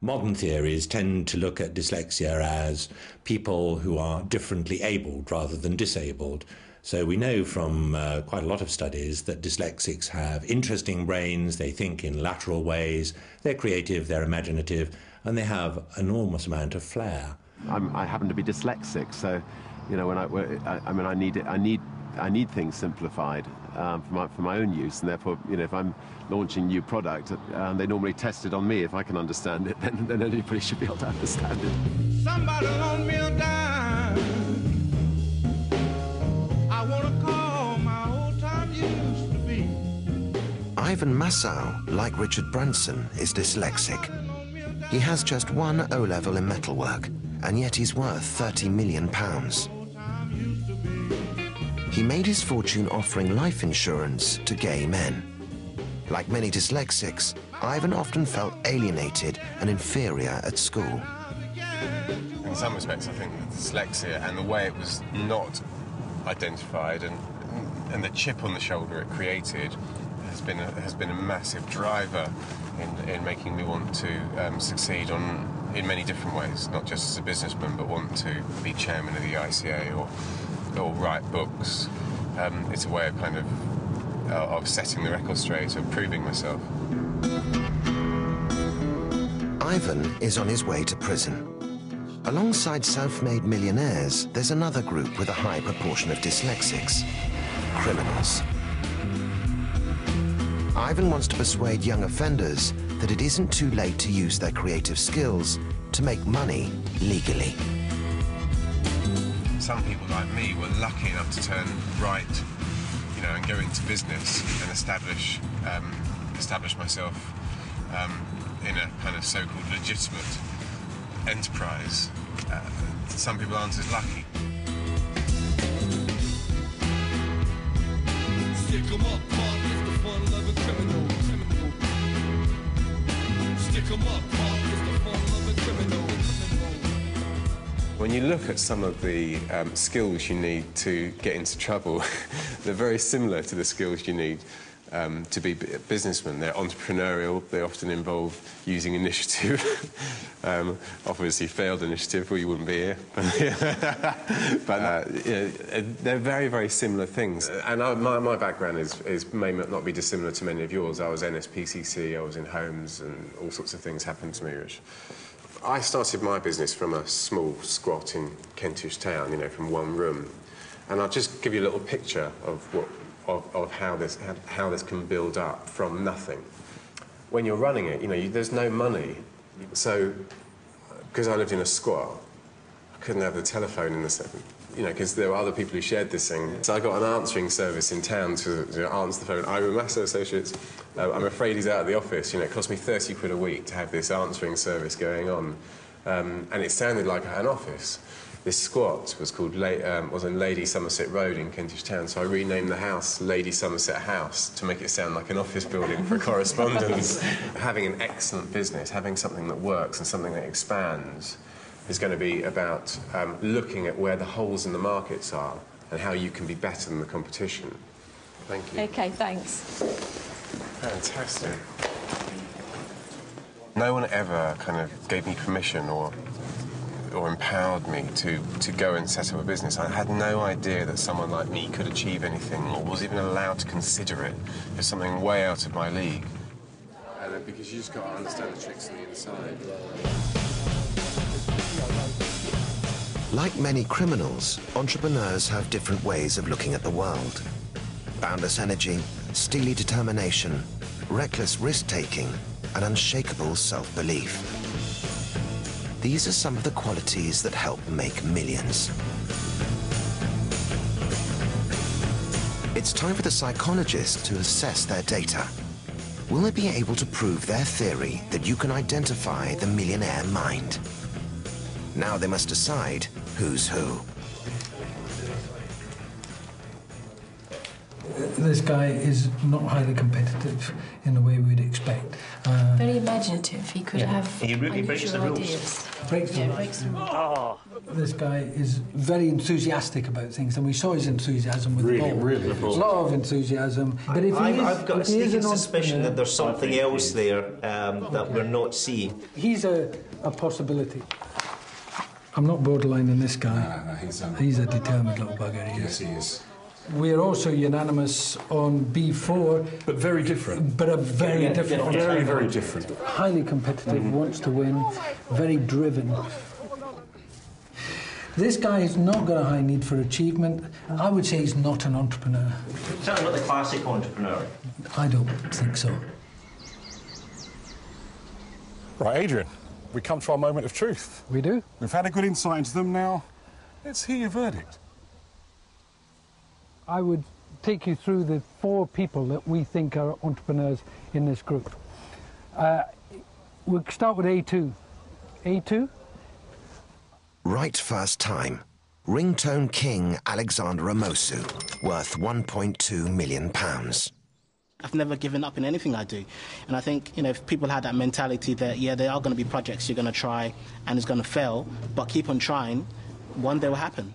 Modern theories tend to look at dyslexia as people who are differently abled rather than disabled. So we know from quite a lot of studies that dyslexics have interesting brains, they think in lateral ways, they're creative, they're imaginative, and they have an enormous amount of flair. I happen to be dyslexic, so you know, I need things simplified for my own use, and therefore, you know, if I'm launching new product, they normally test it on me. If I can understand it, then anybody should be able to understand it. Somebody loan me a dime. I want to call my old time used to be. Ivan Massow, like Richard Branson, is dyslexic. He has just one O-level in metalwork, and yet he's worth £30 million. He made his fortune offering life insurance to gay men. Like many dyslexics, Ivan often felt alienated and inferior at school. In some respects, I think the dyslexia and the way it was not identified and the chip on the shoulder it created has been a massive driver in making me want to succeed in many different ways, not just as a businessman, but want to be chairman of the ICA or write books. It's a way of kind of setting the record straight, of proving myself. Ivan is on his way to prison. Alongside self-made millionaires, there's another group with a high proportion of dyslexics: criminals. Ivan wants to persuade young offenders that it isn't too late to use their creative skills to make money legally. Some people like me were lucky enough to turn right, you know, and go into business and establish myself in a kind of so-called legitimate enterprise. Some people aren't as lucky. Stick 'em up, Paul, it's the fun-loving criminal. Stick 'em up, Paul, it's the fun-loving criminal. When you look at some of the skills you need to get into trouble, they're very similar to the skills you need to be a businessman. They're entrepreneurial, they often involve using initiative. Obviously failed initiative, or you wouldn't be here. But you know, they're very, very similar things. And my background may not be dissimilar to many of yours. I was NSPCC, I was in homes, and all sorts of things happened to me, Rich. I started my business from a small squat in Kentish town, you know, from one room. And I'll just give you a little picture of how this can build up from nothing. When you're running it, you know, there's no money. So, because I lived in a squat, I couldn't have the telephone in the, you know, because there were other people who shared this thing. So I got an answering service in town to answer the phone. Ivan Massow Associates. I'm afraid he's out of the office. You know, it cost me 30 quid a week to have this answering service going on, and it sounded like an office. This squat was called was on Lady Somerset Road in Kentish Town, so I renamed the house Lady Somerset House to make it sound like an office building for correspondence. Having an excellent business, having something that works and something that expands, is going to be about looking at where the holes in the markets are and how you can be better than the competition. Thank you. OK, thanks. Fantastic. No one ever kind of gave me permission or empowered me to go and set up a business. I had no idea that someone like me could achieve anything or was even allowed to consider it as something way out of my league. Because you just got to understand the tricks on the inside. Like many criminals, entrepreneurs have different ways of looking at the world. Boundless energy, steely determination, reckless risk-taking, and unshakable self-belief. These are some of the qualities that help make millions. It's time for the psychologists to assess their data. Will they be able to prove their theory that you can identify the millionaire mind? Now they must decide who's who. This guy is not highly competitive in the way we'd expect. Very imaginative. He could have He really breaks the rules. ideas. Breaks the rules. Breaks the rules. This guy is very enthusiastic about things, and we saw his enthusiasm with the ball. Really. A lot of enthusiasm. But if I've got a if he is sneaking an suspicion that there's something else there that we're not seeing. He's a possibility. I'm not borderlining this guy. No, He's a determined little bugger. Yes, he is. We're also unanimous on B4. But very different. But a very different. Very, very different. Highly competitive, wants to win, very driven. This guy is not got a high need for achievement. I would say he's not an entrepreneur. Certainly not the classic entrepreneur. I don't think so. Right, Adrian, we come to our moment of truth. We do? We've had a good insight into them now. Let's hear your verdict. I would take you through the 4 people that we think are entrepreneurs in this group. We'll start with A2. A2? Right first time. Ringtone king Alexander Amosu, worth £1.2 million. I've never given up in anything I do. And I think, if people had that mentality that, yeah, there are going to be projects you're going to try and it's going to fail, but keep on trying, one day will happen.